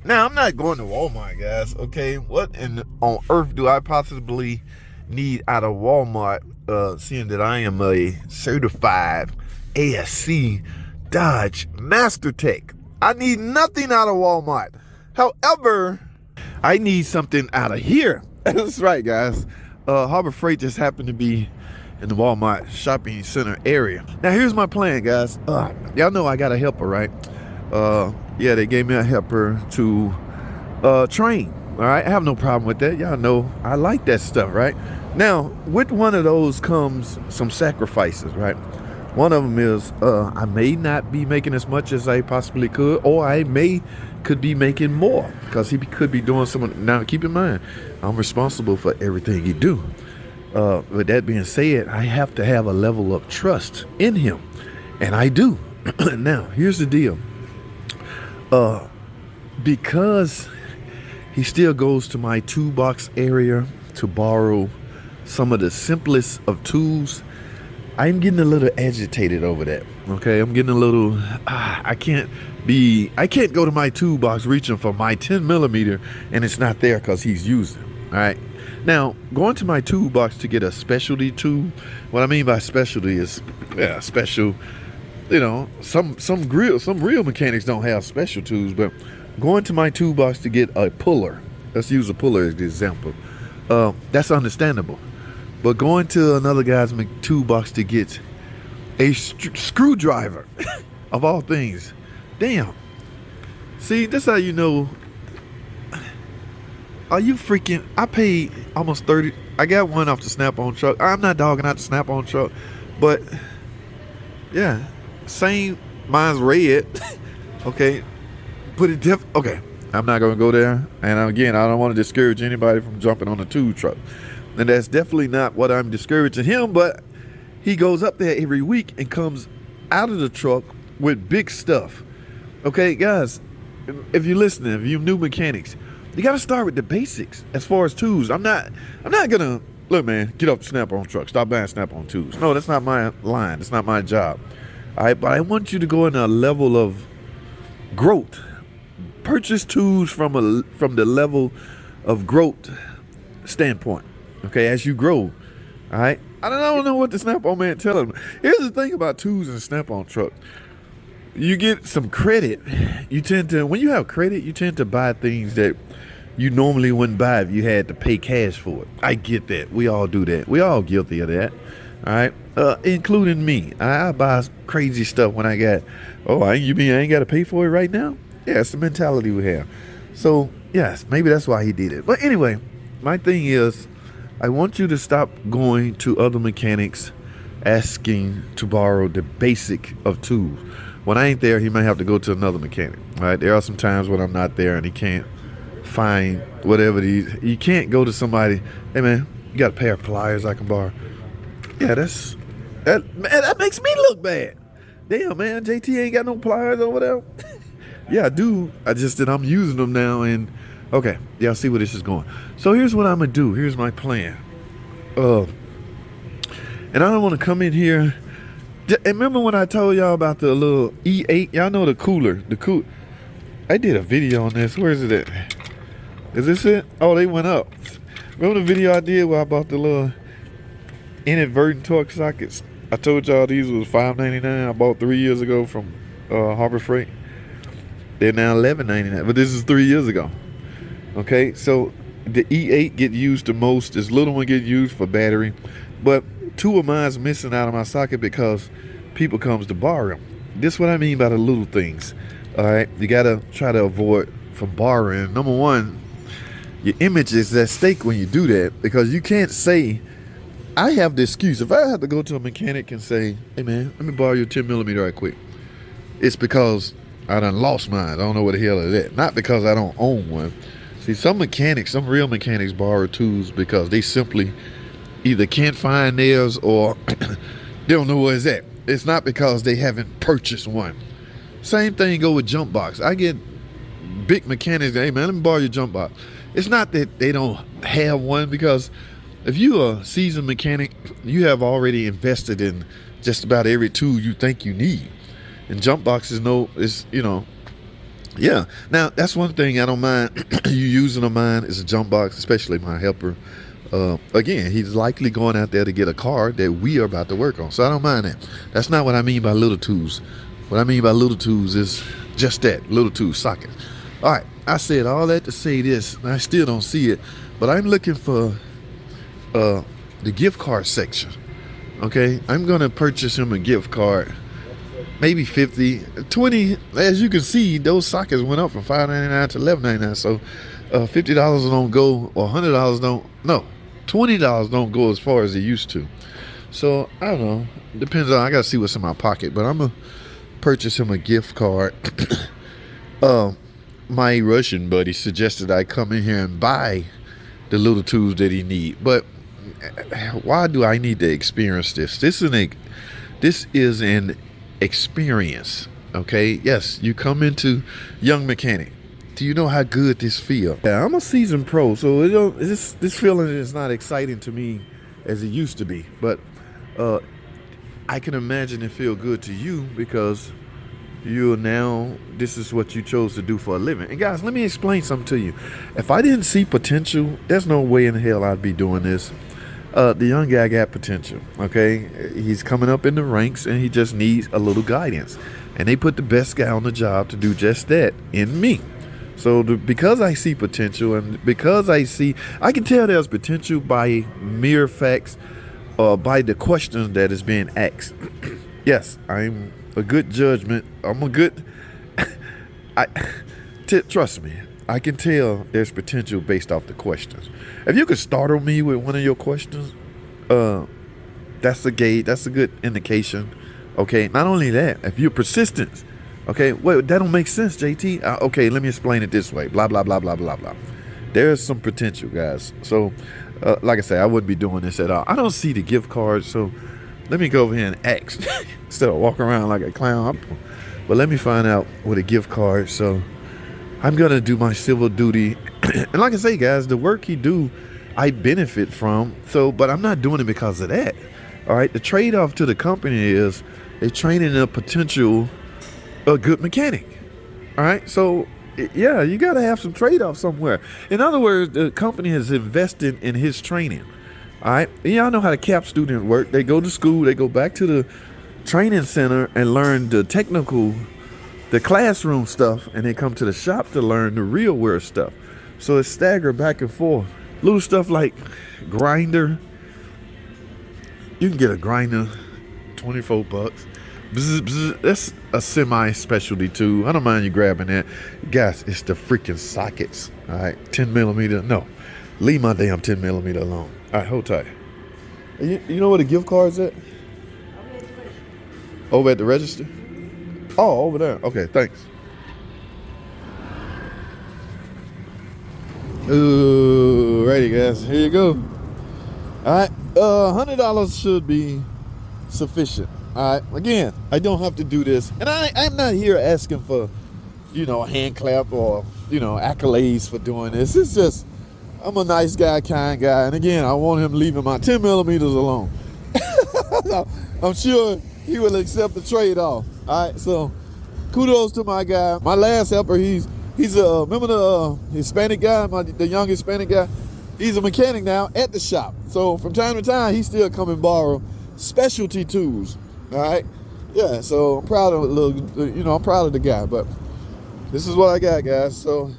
Now, I'm not going to Walmart, guys, okay? What on earth do I possibly need out of Walmart, seeing that I am a certified ASC Dodge Master Tech? I need nothing out of Walmart. However, I need something out of here. That's right, guys. Harbor Freight just happened to be in the Walmart shopping center area. Now, here's my plan, guys. Y'all know I got a helper, right? Yeah, they gave me a helper to train. All right, I have no problem with that. Y'all know I like that stuff, right? Now, with one of those comes some sacrifices, right? One of them is I may not be making as much as I possibly could, or I could be making more because he could be doing some. Now, keep in mind, I'm responsible for everything he do. With that being said, I have to have a level of trust in him, and I do. Now, here's the deal. Because he still goes to my toolbox area to borrow some of the simplest of tools, I'm getting a little agitated over that. Okay, I'm getting a little. I can't go to my toolbox reaching for my 10 millimeter and it's not there because he's using it. All right. Now, going to my toolbox to get a specialty tool. What I mean by specialty is special. You know, some real mechanics don't have special tools, but going to my toolbox to get a puller. Let's use a puller as the example. That's understandable. But going to another guy's toolbox to get a screwdriver, of all things, damn. See, that's how you know. Are you freaking? I paid almost 30. I got one off the Snap-on truck. I'm not dogging out the Snap-on truck, but yeah, same. Mine's red. Okay, put it okay. I'm not gonna go there. And again, I don't want to discourage anybody from jumping on a tool truck. And that's definitely not what I'm discouraging him, but he goes up there every week and comes out of the truck with big stuff. Okay, guys, if you're listening, if you're new mechanics, you got to start with the basics as far as tools. I'm not gonna look, man. Get off the Snap-on truck. Stop buying Snap-on tools. No, that's not my line. That's not my job. All right, but I want you to go in a level of growth. Purchase tools from the level of growth standpoint. Okay, as you grow. All right. I don't know what the Snap-on man telling him. Here's the thing about tools and Snap-on trucks. You get some credit. When you have credit, you tend to buy things that you normally wouldn't buy if you had to pay cash for it. I get that. We all do that. We all guilty of that. All right. Including me. I buy crazy stuff when I got, you mean I ain't got to pay for it right now? Yeah, it's the mentality we have. So, yes, maybe that's why he did it. But anyway, my thing is, I want you to stop going to other mechanics asking to borrow the basic of tools. When I ain't there, he might have to go to another mechanic. Right? There are some times when I'm not there and he can't find whatever you can't go to somebody. Hey man, you got a pair of pliers I can borrow? Yeah, that makes me look bad. Damn man, JT ain't got no pliers or whatever. Yeah, I do. I'm using them now and okay, y'all see where this is going. So here's what I'm gonna do. Here's my plan. And I don't want to come in here. And remember when I told y'all about the little E8? Y'all know the cooler. I did a video on this. Where is it at? Is this it? Oh, they went up. Remember the video I did where I bought the little inadvertent torque sockets? I told y'all these was $5.99. I bought 3 years ago from Harbor Freight. They're now $11.99, but this is 3 years ago. Okay, so the E8 get used the most. This little one get used for battery, but two of mine's missing out of my socket because people comes to borrow them. This is what I mean by the little things. All right, you gotta try to avoid from borrowing. Number one, your image is at stake when you do that because you can't say. I have the excuse if I have to go to a mechanic and say, "Hey man, let me borrow your 10 millimeter right quick." It's because I done lost mine. I don't know what the hell is it. Not because I don't own one. See, some real mechanics borrow tools because they simply either can't find theirs or they don't know where it's at. It's not because they haven't purchased one. Same thing go with jump box. I get big mechanics, hey man, let me borrow your jump box. It's not that they don't have one because if you're a seasoned mechanic, you have already invested in just about every tool you think you need. And jump box is Yeah. Now that's one thing I don't mind you using of mine is a jump box, especially my helper. Again, he's likely going out there to get a car that we are about to work on, so I don't mind that. That's not what I mean by little tools. What I mean by little tools is just that, little tools, sockets. All right, I said all that to say this, and I still don't see it, but I'm looking for the gift card section. Okay, I'm gonna purchase him a gift card. Maybe 50, 20. As you can see, those sockets went up from $5.99 to $11.99. So $50 don't go, or $100 don't. No, $20 don't go as far as it used to. So I don't know. Depends on. I gotta see what's in my pocket. But I'm gonna purchase him a gift card. My Russian buddy suggested I come in here and buy the little tools that he need. But why do I need to experience this? This is an experience. Okay, yes, you come into Young Mechanic. Do you know how good this feels? Yeah, I'm a seasoned pro, so this feeling is not exciting to me as it used to be. But I can imagine it feel good to you because this is what you chose to do for a living. And guys, let me explain something to you. If I didn't see potential, there's no way in hell I'd be doing this. The young guy got potential, okay? He's coming up in the ranks and he just needs a little guidance. And they put the best guy on the job to do just that in me. So because I see potential and because I can tell there's potential by mere facts or by the questions that is being asked. Yes, I'm a good judgment. Trust me. I can tell there's potential based off the questions. If you could startle me with one of your questions, that's a good indication. Okay, not only that, if you're persistent, okay, wait, that don't make sense, JT. Okay, let me explain it this way. Blah, blah, blah, blah, blah, blah. There's some potential, guys. So, like I say, I wouldn't be doing this at all. I don't see the gift card, so let me go over here and ask instead of walking around like a clown. But let me find out with a gift card. So I'm going to do my civil duty. And like I say, guys, the work he do, I benefit from. So, but I'm not doing it because of that. All right. The trade-off to the company is they're training a good mechanic. All right. So, yeah, you got to have some trade-off somewhere. In other words, the company has invested in his training. All right. Y'all know how the CAP student work. They go to school. They go back to the training center and learn the classroom stuff, and they come to the shop to learn the real world stuff. So it's staggered back and forth. Little stuff like grinder. You can get a grinder, $24. Bzz, bzz. That's a semi-specialty tool. I don't mind you grabbing that. Guys, it's the freaking sockets. All right, 10 millimeter. No, leave my damn 10 millimeter alone. All right, hold tight. You know where the gift card's at? Over at the register? Oh, over there. Okay, thanks. Ooh, ready, guys. Here you go. All right, $100 should be sufficient. All right. Again, I don't have to do this, and I'm not here asking for, a hand clap or accolades for doing this. It's just I'm a nice guy, kind guy, and again, I want him leaving my 10 millimeters alone. I'm sure he will accept the trade-off. All right, so kudos to my guy. My last helper, he's remember the Hispanic guy, the young Hispanic guy? He's a mechanic now at the shop. So from time to time, he still come and borrow specialty tools. All right, yeah. So I'm proud of I'm proud of the guy. But this is what I got, guys. So